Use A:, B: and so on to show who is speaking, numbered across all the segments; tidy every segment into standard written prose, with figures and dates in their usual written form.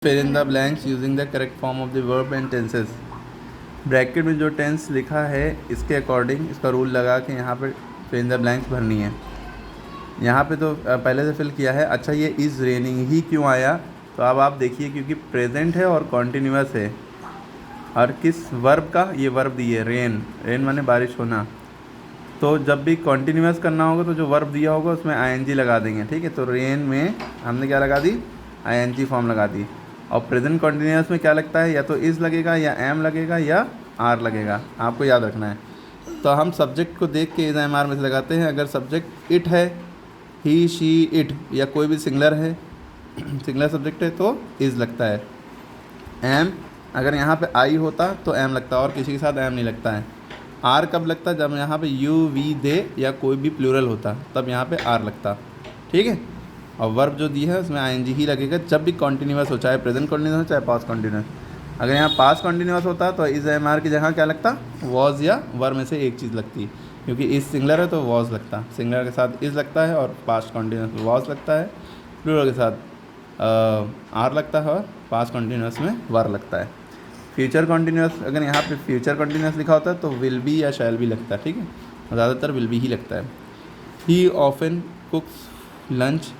A: Fill in the blanks using the correct form of the verb and tenses. Bracket में जो tense लिखा है इसके अकॉर्डिंग इसका रूल लगा के यहाँ पे फिल इन द ब्लैंक्स भरनी है। यहाँ पे तो पहले से फिल किया है। अच्छा, ये इज़ रेनिंग ही क्यों आया? तो अब आप देखिए, क्योंकि प्रेजेंट है और कॉन्टीन्यूअस है। और किस वर्ब का? ये वर्ब दी है रेन। रेन माने बारिश होना। तो जब भी कॉन्टीन्यूअस करना होगा तो जो वर्ब दिया होगा उसमें आईएनजी लगा देंगे। ठीक है, तो रेन में हमने क्या लगा दी? आईएनजी फॉर्म लगा दी। और प्रेजेंट कॉन्टीन्यूअस में क्या लगता है? या तो इज़ लगेगा, या एम लगेगा, या आर लगेगा। आपको याद रखना है। तो हम सब्जेक्ट को देख के इज़ एम आर में से लगाते हैं। अगर सब्जेक्ट इट है, ही शी इट, या कोई भी सिंगलर है, सिंगलर सब्जेक्ट है, तो इज़ लगता है। एम, अगर यहाँ पे आई होता तो एम लगता, और किसी के साथ एम नहीं लगता है। आर कब लगता? जब यहाँ पे यू वी दे या कोई भी प्लूरल होता, तब यहाँ पे आर लगता। ठीक है। और वर्ब जो दी है उसमें आईएनजी ही लगेगा जब भी कॉन्टीन्यूअस हो, चाहे प्रेजेंट कॉन्टीन्यूअस हो चाहे पास्ट कॉन्टीन्यूअस। अगर यहाँ पास्ट कॉन्टीन्यूअस होता तो इज़ एम आर की जगह क्या लगता? वॉज या वर में से एक चीज़ लगती। क्योंकि इज़ सिंगलर है तो वॉज लगता, सिंगलर के साथ इज़ लगता है, और पास्ट कॉन्टीन्यूअस वॉज लगता है। प्लूरल के साथ आर लगता है, और पास्ट कॉन्टीन्यूअस में वर लगता है। फ्यूचर कॉन्टीन्यूअस, अगर यहाँ पे फ्यूचर कॉन्टीन्यूअस लिखा होता है तो विल बी या शैल बी लगता है। ठीक है, ज़्यादातर विल बी ही लगता है। ही ऑफन कुक्स लंच,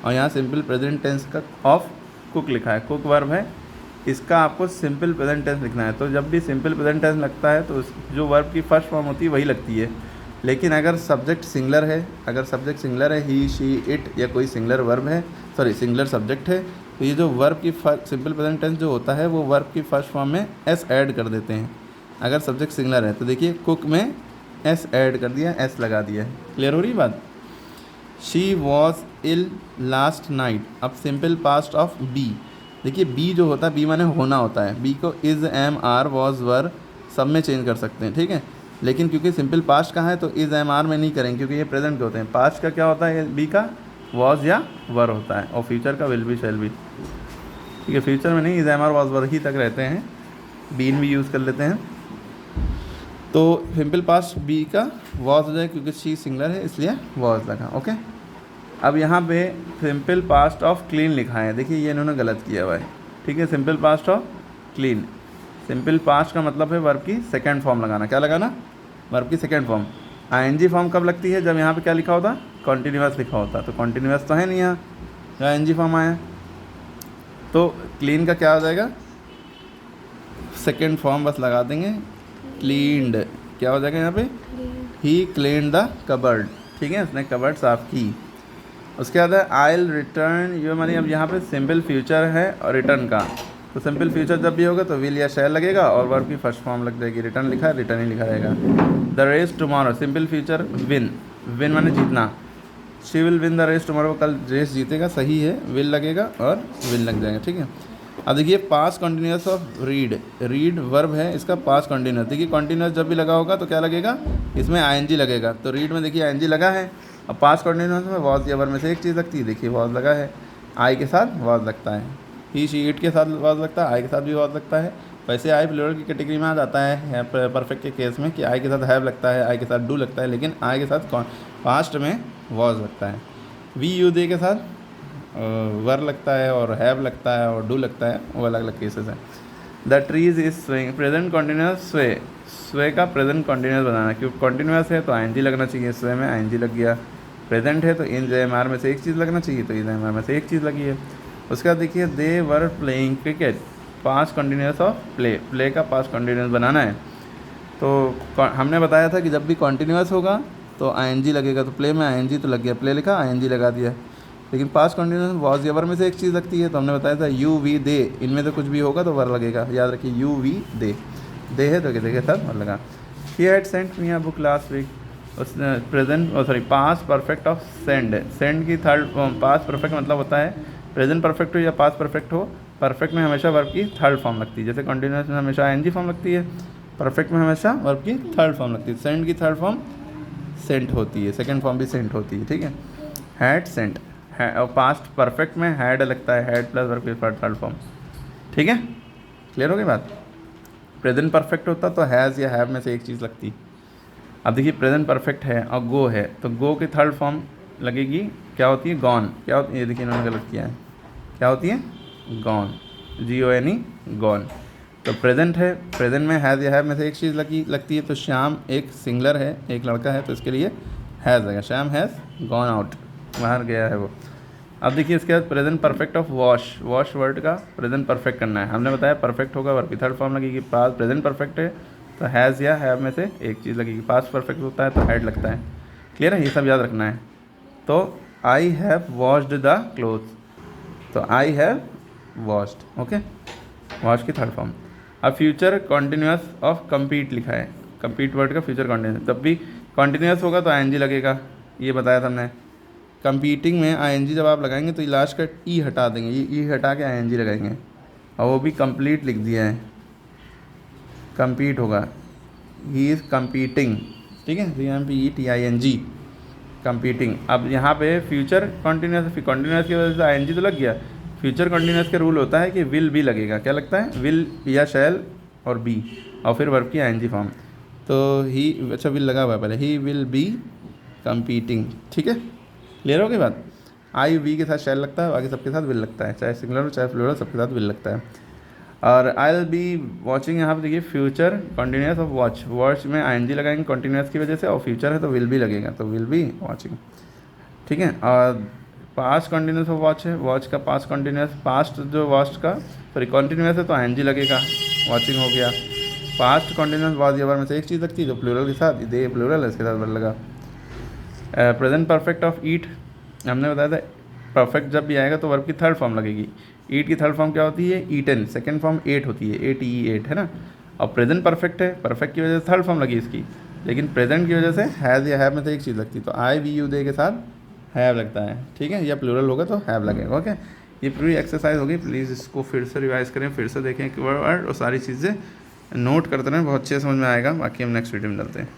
A: और यहाँ सिंपल प्रेजेंट टेंस का ऑफ कुक लिखा है। कुक वर्ब है, इसका आपको सिंपल प्रेजेंट टेंस लिखना है। तो जब भी सिंपल प्रेजेंट टेंस लगता है तो जो वर्ब की फर्स्ट फॉर्म होती है वही लगती है। लेकिन अगर सब्जेक्ट सिंगलर है, ही शी इट, या कोई सिंगलर वर्ब है, सिंगलर सब्जेक्ट है, तो ये जो वर्ब की सिंपल प्रेजेंट टेंस जो होता है वो वर्ब की फर्स्ट फॉर्म में एस ऐड कर देते हैं। अगर सब्जेक्ट सिंगलर है तो देखिए कुक में एस ऐड कर दिया, एस लगा दिया। क्लियर हो रही बात? She was ill last night. अब सिंपल पास्ट ऑफ बी, देखिए बी जो होता है, बी माने होना होता है। बी को is am are was were सब में चेंज कर सकते हैं। ठीक है, लेकिन क्योंकि सिंपल पास्ट का है तो इज़ एम आर में नहीं करेंगे, क्योंकि ये प्रेजेंट के होते हैं। पास्ट का क्या होता है? बी का वॉज या वर होता है, और फ्यूचर का विल बी शैल बी। ठीक है, फ्यूचर में नहीं, is am are was were ही तक रहते हैं, बीन भी यूज़ कर लेते हैं। तो सिंपल पास्ट बी का वॉज हो जाए, क्योंकि शी सिंगलर है इसलिए वॉज लगा। ओके, अब यहाँ पे सिंपल पास्ट ऑफ क्लीन लिखा है। देखिए ये इन्होंने गलत किया हुआ है। ठीक है, simple past of clean, simple past का मतलब है वर्ब की सेकंड फॉर्म लगाना। क्या लगाना? वर्ब की सेकंड फॉर्म। आईएनजी फॉर्म कब लगती है? जब यहाँ पे क्या लिखा होता? कॉन्टीन्यूअस लिखा होता। तो कॉन्टीन्यूअस तो है नहीं यहाँ, जो आईएनजी फॉर्म आया। तो क्लीन का क्या हो जाएगा? सेकंड फॉर्म बस लगा देंगे, क्लीन्ड। क्या हो जाएगा यहाँ पे? ही क्लीन्ड द कबर्ड। ठीक है, उसने कबर्ड साफ की। उसके बाद है आइल रिटर्न, ये हमारी अब यहाँ पे सिंपल फ्यूचर है और रिटर्न का। तो सिंपल फ्यूचर जब भी होगा तो विल या शैल लगेगा, और वर्ब की फर्स्ट फॉर्म लग जाएगी। रिटर्न लिखा है, रिटर्न ही लिखा रहेगा। The race tomorrow, simple future win, win माने जीतना। She will win the race tomorrow, कल रेस जीतेगा, सही है, विल लगेगा और विन लग जाएगा। ठीक है, अब देखिए past continuous of read, read verb है, इसका पास्ट कॉन्टीन्यूअस। देखिए कॉन्टीन्यूअस जब भी लगा होगा तो क्या लगेगा? इसमें आईएनजी लगेगा। तो रीड में देखिए आईएनजी लगा है। अब पास्ट कॉन्टीन्यूअस में वॉज या वर्ब में से एक चीज़ लगती है। देखिए वॉज लगा है, आई के साथ वॉज लगता है, ही शी इट के साथ वॉज लगता है, आई के साथ भी वॉज लगता है। वैसे आई प्लूरल की कैटेगरी में आ जाता है परफेक्ट के केस में, कि आई के साथ हैव लगता है, आई के साथ डू लगता है, लेकिन आई के साथ पास्ट में वॉज लगता है। वी यू दे के साथ वर लगता है, और हैव लगता है, और डू लगता है, वो अलग अलग केसेस हैं। The trees is swaying, present continuous स्वे, स्वे का प्रेजेंट कॉन्टीन्यूअस बनाना। क्योंकि कॉन्टीन्यूअस है तो आईएनजी लगना चाहिए, स्वे में आईएनजी लग गया। प्रेजेंट है तो इन एम आर में से एक चीज़ लगना चाहिए, तो इन एम आर में से एक चीज़ लगी है। उसके बाद देखिए they were playing cricket, past continuous of play, play का पास्ट कॉन्टीन्यूअस बनाना है। तो हमने बताया था कि जब भी कॉन्टीन्यूअस होगा तो आईएनजी लगेगा। तो प्ले में आईएनजी तो लग गया, प्ले लिखा आईएनजी लगा दिया। लेकिन पास्ट कॉन्टीन्यूअस वॉज या वर में से एक चीज़ लगती है। तो हमने बताया था यू वी दे, इनमें से कुछ भी होगा तो वर लगेगा। याद रखिए यू वी दे, दे है तो दे के साथ वर लगा। He had sent me a book last week, उसने present past perfect of send, send की थर्ड पास्ट परफेक्ट मतलब होता है प्रेजेंट परफेक्ट हो या पास्ट परफेक्ट हो। परफेक्ट में हमेशा वर्ब की थर्ड फॉर्म लगती है, जैसे कॉन्टीन्यूअस में हमेशा आईएनजी फॉर्म लगती है, परफेक्ट में हमेशा वर्ब की थर्ड फॉर्म लगती है। सेंड की थर्ड फॉर्म सेंट होती है, सेकंड फॉर्म भी सेंट होती है। ठीक है, हैड सेंट है, और पास्ट परफेक्ट में हैड लगता है, हैड प्लस वर्ब की थर्ड फॉर्म। ठीक है, क्लियर हो गई बात? प्रेजेंट परफेक्ट होता तो हैज़ या हैव में से एक चीज़ लगती। अब देखिए प्रेजेंट परफेक्ट है और गो है, तो गो की थर्ड फॉर्म लगेगी, क्या होती है? गॉन। क्या होती है? ये देखिए इन्होंने गलत किया है, क्या होती है? गॉन। GONE gone. तो प्रेजेंट है, प्रेजेंट में हैज़ या हैव में से एक चीज़ लगती है, तो श्याम एक सिंगलर है, एक लड़का है, तो इसके लिए हैज़ आएगा। श्याम हैज़ गॉन आउट, बाहर गया है वो। अब देखिए इसके बाद present perfect of wash, wash word का प्रेजेंट परफेक्ट करना है। हमने बताया परफेक्ट होगा वर्ब की थर्ड फॉर्म लगेगी, पास प्रेजेंट परफेक्ट है तो हैज़ या हैव में से एक चीज़ लगेगी, पास परफेक्ट होता है तो हैड लगता है। क्लियर है, ये सब याद रखना है। तो I have washed the clothes, तो I have washed, okay, wash की थर्ड फॉर्म। अब फ्यूचर कॉन्टिन्यूस ऑफ कम्पीट लिखा है, कम्पीट वर्ड का फ्यूचर कॉन्टिन्यूस, तब भी कॉन्टिन्यूस होगा तो आईएनजी लगेगा, ये बताया था हमने। कंपीटिंग में आईएनजी जब आप लगाएंगे तो लास्ट का ई हटा देंगे, ये ई हटा के आईएनजी लगाएंगे, और वो भी कंप्लीट लिख दिया है, कंपीट होगा, ही इज़ कंपीटिंग, ठीक है, CMPETING, कंपीटिंग। अब यहाँ पे फ्यूचर कॉन्टिन्यूस, कॉन्टिन्यूस की वजह से आईएनजी तो लग गया। फ्यूचर कॉन्टिन्यूस का रूल होता है कि विल भी लगेगा, क्या लगता है, विल या शैल और बी, और फिर वर्ब की आईएनजी फॉर्म। तो ही, अच्छा विल लगा हुआ है पहले, ही विल बी कंपीटिंग, ठीक है, क्लियर हो गई बात। आई वी के साथ शैल लगता है, बाकी सबके साथ विल लगता है, चाहे सिंगुलर हो चाहे प्लूरल, सबके साथ विल लगता है। और आई विल बी वॉचिंग, यहाँ पे देखिए future continuous of watch, watch में आईएनजी लगाएंगे कॉन्टिन्यूस की वजह से, और फ्यूचर है तो विल भी लगेगा, तो विल बी वॉचिंग, ठीक है। और पास्ट कॉन्टिन्यूस ऑफ वॉच है, वॉच का पास्ट कॉन्टिन्यूस, पास्ट जो वॉच का सॉरी कॉन्टिन्यूस है तो आईएनजी लगेगा, वॉचिंग हो गया। पास्ट कॉन्टिन्यूस वाज या वर में से एक चीज़ लगती है, तो प्लूरल के साथ, दे प्लूरल है, इसके साथ वर्ब लगा। प्रेजेंट परफेक्ट ऑफ ईट, हमने बताया था परफेक्ट जब भी आएगा तो वर्ब की थर्ड फॉर्म लगेगी। ईट की थर्ड फॉर्म क्या होती है, ईटन, सेकंड फॉर्म एट होती है, ATE 8 है ना। और प्रेजेंट परफेक्ट है, परफेक्ट की वजह से थर्ड फॉर्म लगी इसकी, लेकिन प्रेजेंट की वजह से हैज़ या हैव में से एक चीज़ लगती है, तो आई वी यू दे के साथ हैव लगता है, ठीक है, या प्लूरल होगा तो हैव लगेगा, ओके। ये पूरी एक्सरसाइज होगी, प्लीज़ इसको फिर से रिवाइज करें, फिर से देखें एक वर्ड, और सारी चीज़ें नोट करते रहें, बहुत अच्छे समझ में आएगा। बाकी हम नेक्स्ट वीडियो में डालते हैं।